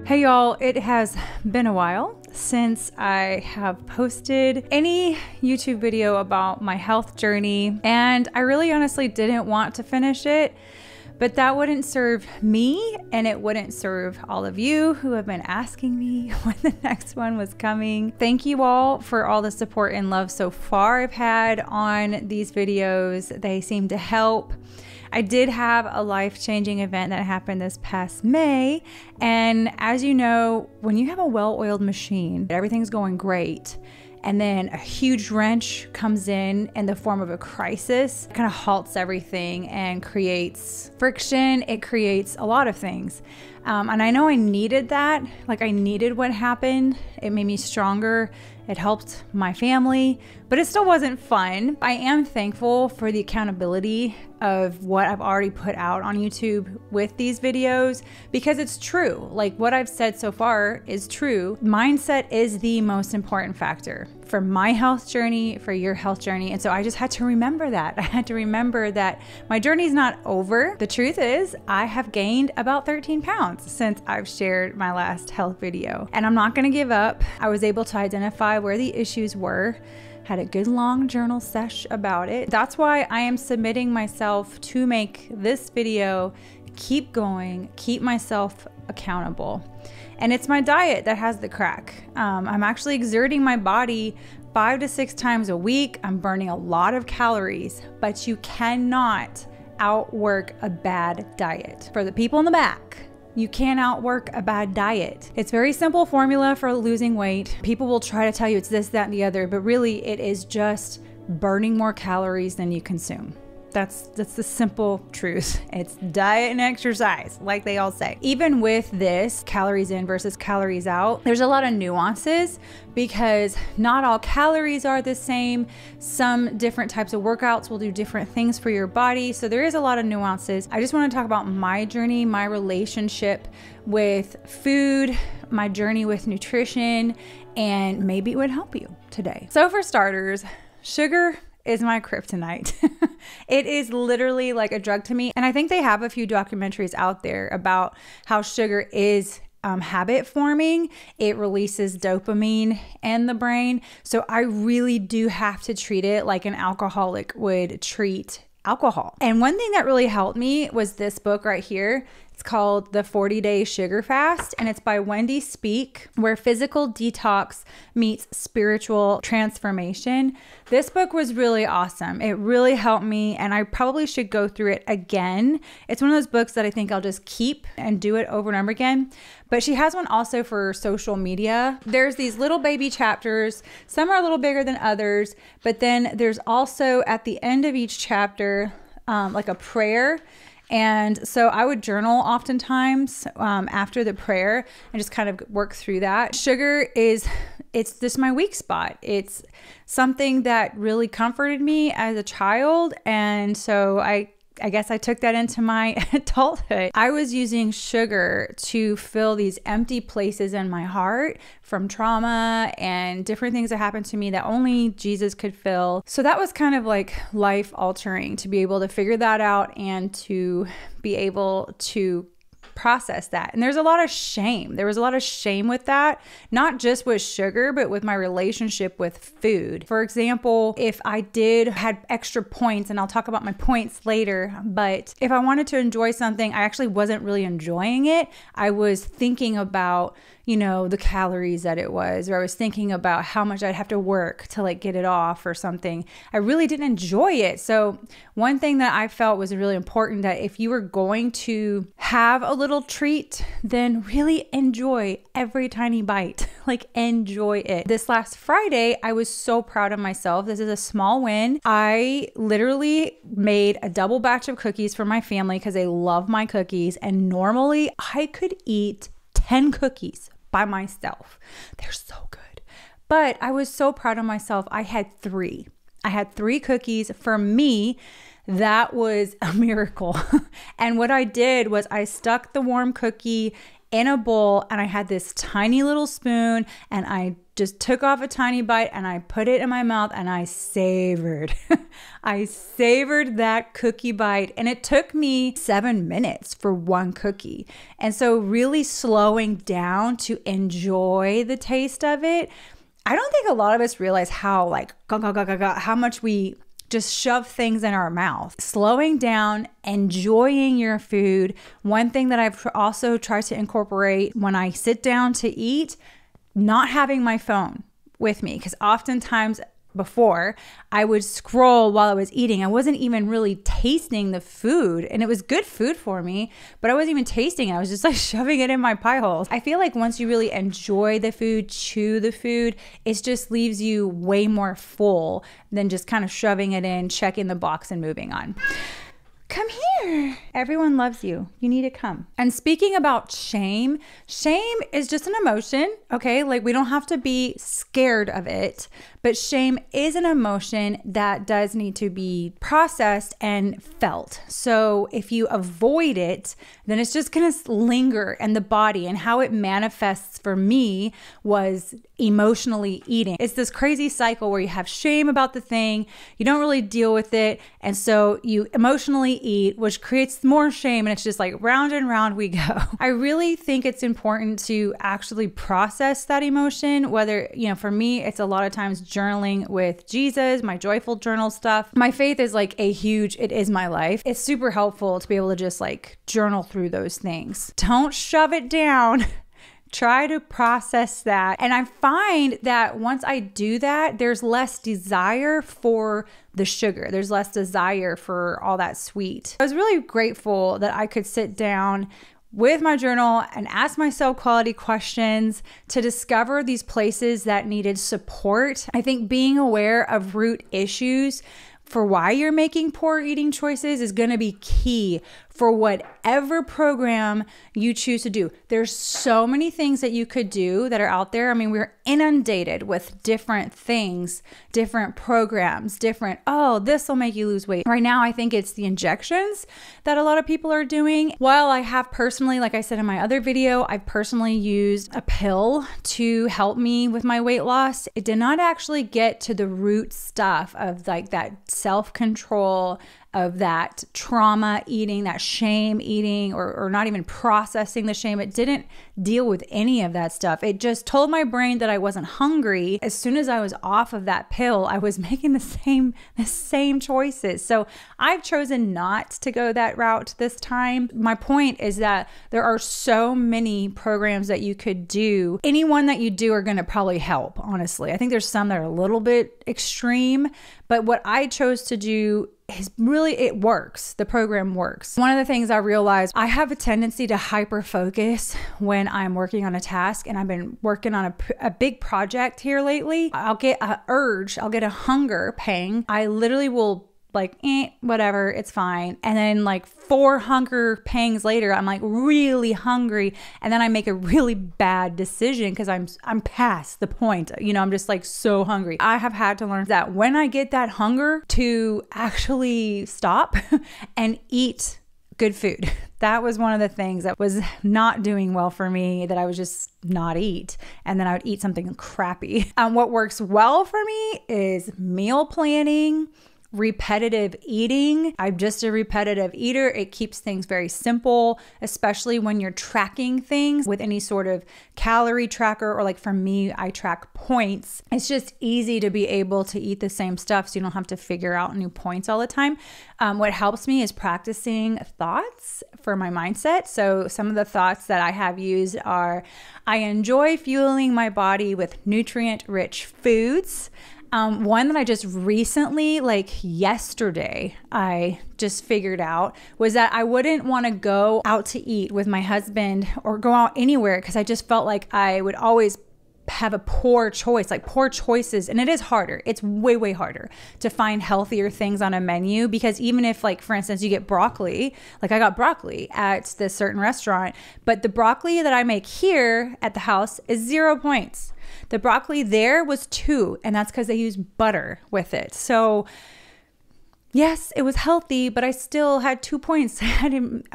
Hey y'all, it has been a while since I have posted any YouTube video about my health journey, and I really honestly didn't want to finish it, but that wouldn't serve me and it wouldn't serve all of you who have been asking me when the next one was coming. Thank you all for all the support and love so far I've had on these videos. They seem to help. I did have a life-changing event that happened this past May, and as you know, when you have a well-oiled machine, everything's going great, and then a huge wrench comes in the form of a crisis. It kind of halts everything and creates friction. It creates a lot of things. And I know I needed that. Like, I needed what happened. It made me stronger. It helped my family, but it still wasn't fun. I am thankful for the accountability of what I've already put out on YouTube with these videos, because it's true. Like, what I've said so far is true. Mindset is the most important factor for my health journey, for your health journey. And so I just had to remember that. I had to remember that my journey's not over. The truth is, I have gained about 13 pounds since I've shared my last health video, and I'm not gonna give up. I was able to identify where the issues were, had a good long journal sesh about it. That's why I am submitting myself to make this video, keep going, keep myself accountable. And it's my diet that has the crack. I'm actually exerting my body 5 to 6 times a week. I'm burning a lot of calories, but you cannot outwork a bad diet. For the people in the back, you can't outwork a bad diet. It's a very simple formula for losing weight. People will try to tell you it's this, that, and the other, but really it is just burning more calories than you consume. That's the simple truth. It's diet and exercise, like they all say. Even with this, calories in versus calories out, there's a lot of nuances because not all calories are the same. Some different types of workouts will do different things for your body. So there is a lot of nuances. I just want to talk about my journey, my relationship with food, my journey with nutrition, and maybe it would help you today. So for starters, sugar is my kryptonite. It is literally like a drug to me. And I think they have a few documentaries out there about how sugar is habit forming. It releases dopamine in the brain. So I really do have to treat it like an alcoholic would treat alcohol. And one thing that really helped me was this book right here. It's called The 40-Day Sugar Fast, and it's by Wendy Speak, where physical detox meets spiritual transformation. This book was really awesome. It really helped me, and I probably should go through it again. It's one of those books that I think I'll just keep and do it over and over again. But she has one also for social media. There's these little baby chapters. Some are a little bigger than others, but then there's also at the end of each chapter, like a prayer. And so I would journal oftentimes after the prayer and just kind of work through that. Sugar it's just my weak spot. It's something that really comforted me as a child. And so I guess I took that into my adulthood. I was using sugar to fill these empty places in my heart from trauma and different things that happened to me that only Jesus could fill. So that was kind of like life altering to be able to figure that out and to be able to process that. And there's a lot of shame. There was a lot of shame with that, not just with sugar, but with my relationship with food. For example, if I had extra points, and I'll talk about my points later, but if I wanted to enjoy something, I actually wasn't really enjoying it. I was thinking about, you know, the calories that it was, or I was thinking about how much I'd have to work to like get it off or something. I really didn't enjoy it. So one thing that I felt was really important, that if you were going to have a little treat, then really enjoy every tiny bite. Like, enjoy it. This last Friday, I was so proud of myself. This is a small win. I literally made a double batch of cookies for my family because they love my cookies. And normally I could eat 10 cookies by myself. They're so good. But I was so proud of myself. I had 3. I had 3 cookies for me. That was a miracle. And what I did was I stuck the warm cookie in a bowl, and I had this tiny little spoon, and I just took off a tiny bite and I put it in my mouth and I savored. I savored that cookie bite, and it took me 7 minutes for one cookie. And so really slowing down to enjoy the taste of it. I don't think a lot of us realize how how much we just shove things in our mouth. Slowing down, enjoying your food. One thing that I've also tried to incorporate when I sit down to eat, not having my phone with me, because oftentimes before I would scroll while I was eating. I wasn't even really tasting the food, and it was good food for me, but I wasn't even tasting it. I was just like shoving it in my pie holes. I feel like once you really enjoy the food, chew the food, it just leaves you way more full than just kind of shoving it in, checking the box and moving on. Come here. Everyone loves you. You need to come. And speaking about shame, shame is just an emotion, okay? Like, we don't have to be scared of it, but shame is an emotion that does need to be processed and felt. So if you avoid it, then it's just going to linger in the body. And how it manifests for me was emotionally eating. It's this crazy cycle where you have shame about the thing, you don't really deal with it, and so you emotionally eat, which creates more shame, and it's just like round and round we go. I really think it's important to actually process that emotion, whether, for me, it's a lot of times journaling with Jesus, my joyful journal stuff. My faith is like it is my life. It's super helpful to be able to just like journal through those things. Don't shove it down. Try to process that. And I find that once I do that, there's less desire for the sugar. There's less desire for all that sweet. I was really grateful that I could sit down with my journal and ask myself quality questions to discover these places that needed support. I think being aware of root issues for why you're making poor eating choices is going to be key for whatever program you choose to do. There's so many things that you could do that are out there. I mean, we're inundated with different things, different programs, this will make you lose weight. Right now, I think it's the injections that a lot of people are doing. While I have personally, like I said in my other video, I've personally used a pill to help me with my weight loss. It did not actually get to the root stuff of like that self-control, of that trauma eating, that shame eating, or not even processing the shame. It didn't deal with any of that stuff. It just told my brain that I wasn't hungry. As soon as I was off of that pill, I was making the same choices. So I've chosen not to go that route this time. My point is that there are so many programs that you could do. Any one that you do are going to probably help, honestly. I think there's some that are a little bit extreme, but what I chose to do is really, it works. The program works. One of the things I realized, I have a tendency to hyper focus when I'm working on a task, and I've been working on a big project here lately. I'll get an urge, I'll get a hunger pang. I literally will whatever, it's fine. And then like 4 hunger pangs later, I'm like really hungry. And then I make a really bad decision because I'm past the point. I'm just like so hungry. I have had to learn that when I get that hunger, to actually stop and eat good food. That was one of the things that was not doing well for me, that I would just not eat. And then I would eat something crappy. What works well for me is meal planning, repetitive eating. I'm just a repetitive eater. It keeps things very simple, especially when you're tracking things with any sort of calorie tracker, or like for me, I track points. It's just easy to be able to eat the same stuff so you don't have to figure out new points all the time. What helps me is practicing thoughts for my mindset. So some of the thoughts that I have used are, I enjoy fueling my body with nutrient-rich foods. One that I just recently, like yesterday, I just figured out was that I wouldn't want to go out to eat with my husband or go out anywhere because I just felt like I would always have a poor choice, like poor choices. And it is harder. It's way, way harder to find healthier things on a menu, because even if, like, for instance, you get broccoli, like I got broccoli at this certain restaurant, but the broccoli that I make here at the house is 0 points. The broccoli there was 2, and that's because they use butter with it. So Yes, it was healthy, but I still had 2 points.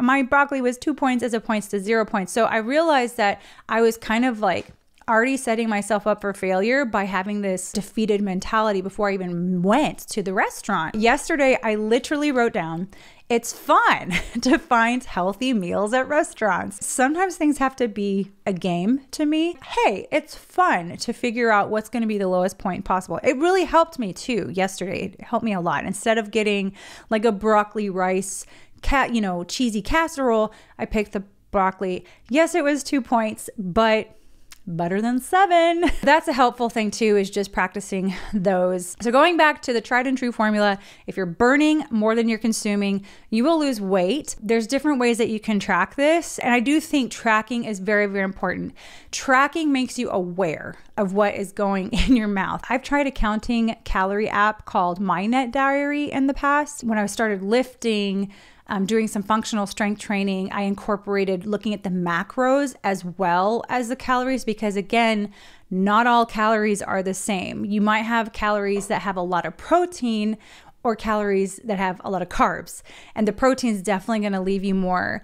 My broccoli was 2 points as opposed to 0 points. So I realized that I was kind of like already setting myself up for failure by having this defeated mentality before I even went to the restaurant. Yesterday, I literally wrote down, it's fun to find healthy meals at restaurants. Sometimes things have to be a game to me. Hey, it's fun to figure out what's going to be the lowest point possible. It really helped me too yesterday. It helped me a lot. Instead of getting like a broccoli rice, cheesy casserole, I picked the broccoli. Yes, it was 2 points, but better than 7. That's a helpful thing too, is just practicing those. So going back to the tried and true formula, if you're burning more than you're consuming, you will lose weight. There's different ways that you can track this. And I do think tracking is very, very important. Tracking makes you aware of what is going in your mouth. I've tried a counting calorie app called My Net Diary in the past. When I started lifting, doing some functional strength training, I incorporated looking at the macros as well as the calories, because again, not all calories are the same. You might have calories that have a lot of protein or calories that have a lot of carbs. And the protein is definitely going to leave you more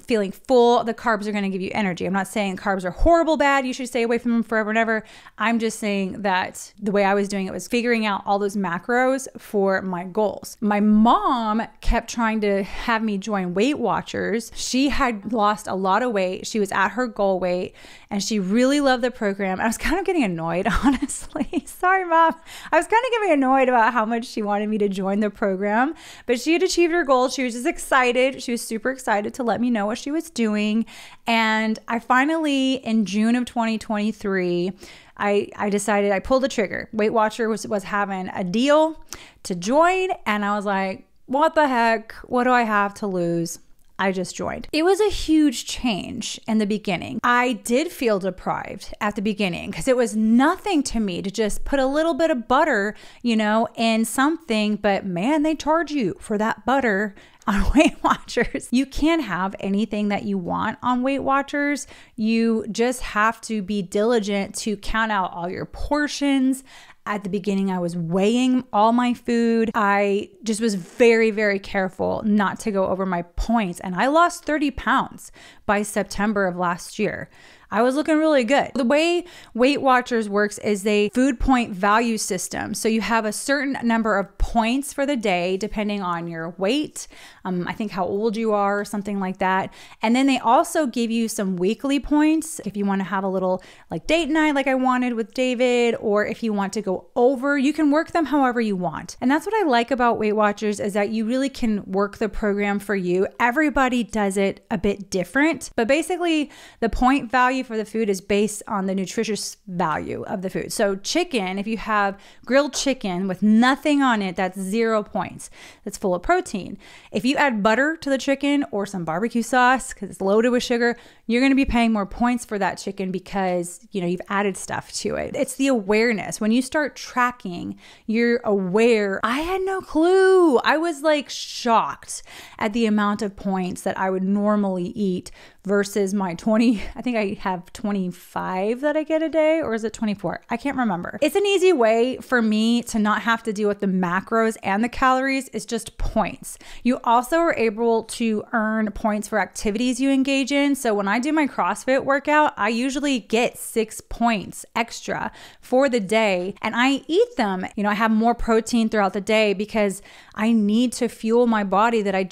feeling full. The carbs are going to give you energy. I'm not saying carbs are horrible, bad. You should stay away from them forever and ever. I'm just saying that the way I was doing it was figuring out all those macros for my goals. My mom kept trying to have me join Weight Watchers. She had lost a lot of weight. She was at her goal weight and she really loved the program. I was kind of getting annoyed, honestly. Sorry, Mom. I was kind of getting annoyed about how much she wanted me to join the program, but she had achieved her goal. She was just excited. She was super excited to let me know what she was doing. And I finally, in June of 2023, I decided, I pulled the trigger. Weight Watcher was having a deal to join. And I was like, what the heck? What do I have to lose? I just joined. It was a huge change in the beginning. I did feel deprived at the beginning because it was nothing to me to just put a little bit of butter, in something, but man, they charge you for that butter on Weight Watchers. You can't have anything that you want on Weight Watchers. You just have to be diligent to count out all your portions. At the beginning, I was weighing all my food. I just was very, very careful not to go over my points. And I lost 30 pounds by September of last year. I was looking really good. The way Weight Watchers works is a food point value system. So you have a certain number of points for the day, depending on your weight, I think how old you are, or something like that. And then they also give you some weekly points if you want to have a little like date night like I wanted with David, or if you want to go over, you can work them however you want. And that's what I like about Weight Watchers, is that you really can work the program for you. Everybody does it a bit different, but basically the point value for the food is based on the nutritious value of the food. So chicken, if you have grilled chicken with nothing on it, that's 0 points. That's full of protein. If you add butter to the chicken or some barbecue sauce, because it's loaded with sugar, you're going to be paying more points for that chicken because, you've added stuff to it. It's the awareness. When you start tracking, you're aware. I had no clue. I was like shocked at the amount of points that I would normally eat versus my 20, I think I have 25 that I get a day, or is it 24? I can't remember. It's an easy way for me to not have to deal with the macros and the calories. It's just points. You also are able to earn points for activities you engage in. So when I do my CrossFit workout, I usually get 6 points extra for the day, and I eat them. I have more protein throughout the day because I need to fuel my body that I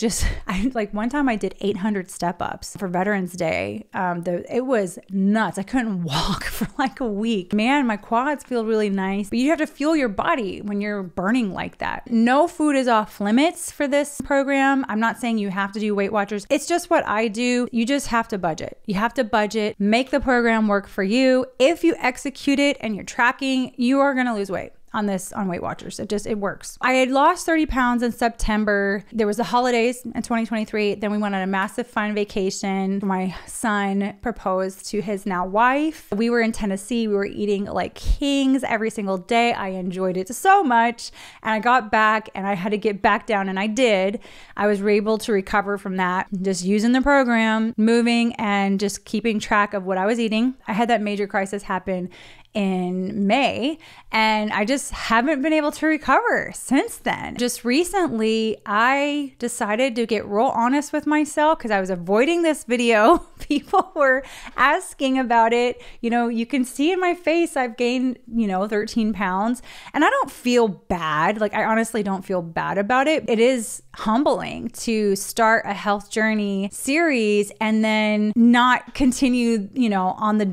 like one time I did 800 step-ups for Veterans Day. It was nuts. I couldn't walk for like a week. Man, my quads feel really nice, but you have to fuel your body when you're burning like that. No food is off limits for this program. I'm not saying you have to do Weight Watchers. It's just what I do. You just have to budget. You have to budget, make the program work for you. If you execute it and you're tracking, you are going to lose weight on Weight Watchers. It works. I had lost 30 pounds in September. There was the holidays in 2023. Then we went on a massive fun vacation. My son proposed to his now wife. We were in Tennessee. We were eating like kings every single day. I enjoyed it so much. And I got back and I had to get back down, and I did. I was able to recover from that, just using the program, moving, and just keeping track of what I was eating. I had that major crisis happen in May, and I just haven't been able to recover since then. Just recently, I decided to get real honest with myself because I was avoiding this video. People were asking about it. You know, you can see in my face I've gained, 13 pounds, and I don't feel bad. Like, I honestly don't feel bad about it. It is humbling to start a health journey series and then not continue, on the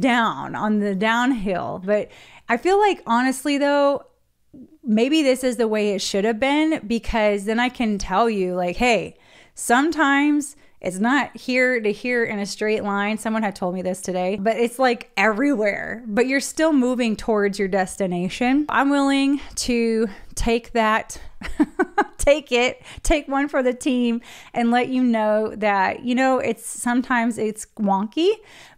downhill. But I feel like, honestly though, maybe this is the way it should have been, because then I can tell you, like, hey, sometimes it's not here to here in a straight line. Someone had told me this today, but it's like everywhere, but you're still moving towards your destination. I'm willing to take that, take one for the team and let you know that, sometimes it's wonky,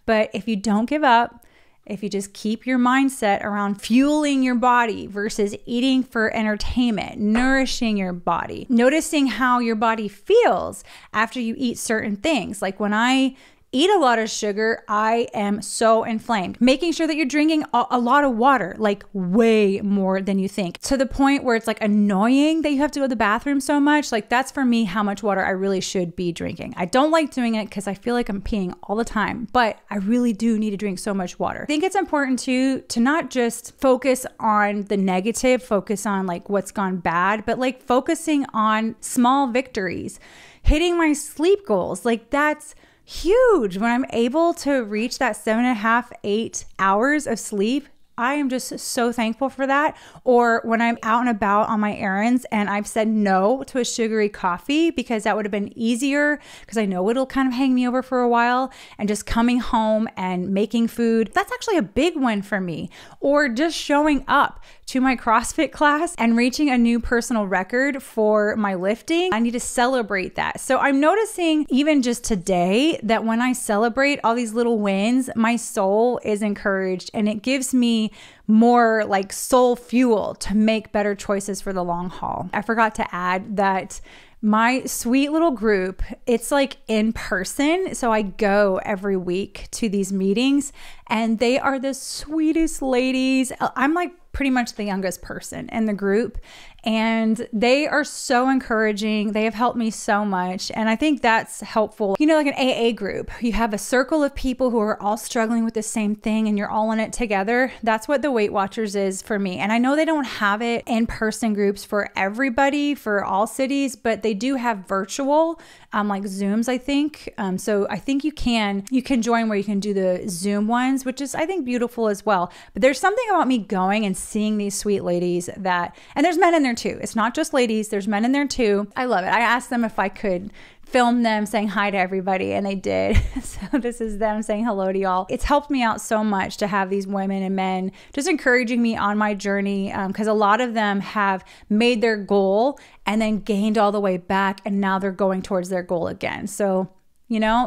but if you don't give up, if you just keep your mindset around fueling your body versus eating for entertainment, nourishing your body, noticing how your body feels after you eat certain things. Like when I eat a lot of sugar, I am so inflamed. Making sure that you're drinking a lot of water, like way more than you think, to the point where it's like annoying that you have to go to the bathroom so much. Like, that's for me how much water I really should be drinking. I don't like doing it because I feel like I'm peeing all the time, but I really do need to drink so much water. I think it's important to not just focus on the negative, focus on like what's gone bad, but like focusing on small victories, hitting my sleep goals. Like, that's huge. When I'm able to reach that 7.5, 8 hours of sleep, I am just so thankful for that. Or when I'm out and about on my errands and I've said no to a sugary coffee because that would have been easier because I know it'll kind of hang me over for a while, and just coming home and making food, that's actually a big win for me. Or just showing up to my CrossFit class and reaching a new personal record for my lifting. I need to celebrate that. So I'm noticing even just today that when I celebrate all these little wins, my soul is encouraged, and it gives me more like soul fuel to make better choices for the long haul. I forgot to add that my sweet little group, it's like in person. So I go every week to these meetings, and they are the sweetest ladies. I'm like pretty much the youngest person in the group, and they are so encouraging. They have helped me so much, and I think that's helpful. Like an AA group, you have a circle of people who are all struggling with the same thing, and you're all in it together. That's what the Weight Watchers is for me. And I know they don't have it in-person groups for everybody, for all cities, but they do have virtual, like Zooms, I think. So I think you can join where you can do the Zoom ones, which is, I think, beautiful as well. But there's something about me going and seeing these sweet ladies and there's men in there too. It's not just ladies, there's men in there too. I love it. I asked them if I could film them saying hi to everybody, and they did. So this is them saying hello to y'all. It's helped me out so much to have these women and men just encouraging me on my journey, because a lot of them have made their goal and then gained all the way back, and now they're going towards their goal again. So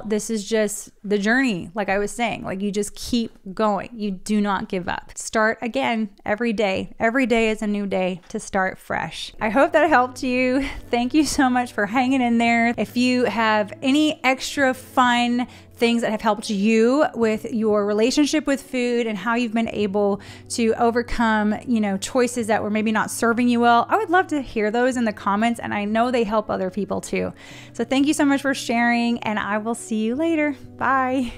this is just the journey. Like I was saying, like, you just keep going. You do not give up. Start again every day. Every day is a new day to start fresh. I hope that helped you. Thank you so much for hanging in there. If you have any extra fun things that have helped you with your relationship with food and how you've been able to overcome, choices that were maybe not serving you well, I would love to hear those in the comments, and I know they help other people too. So thank you so much for sharing, and I will see you later. Bye.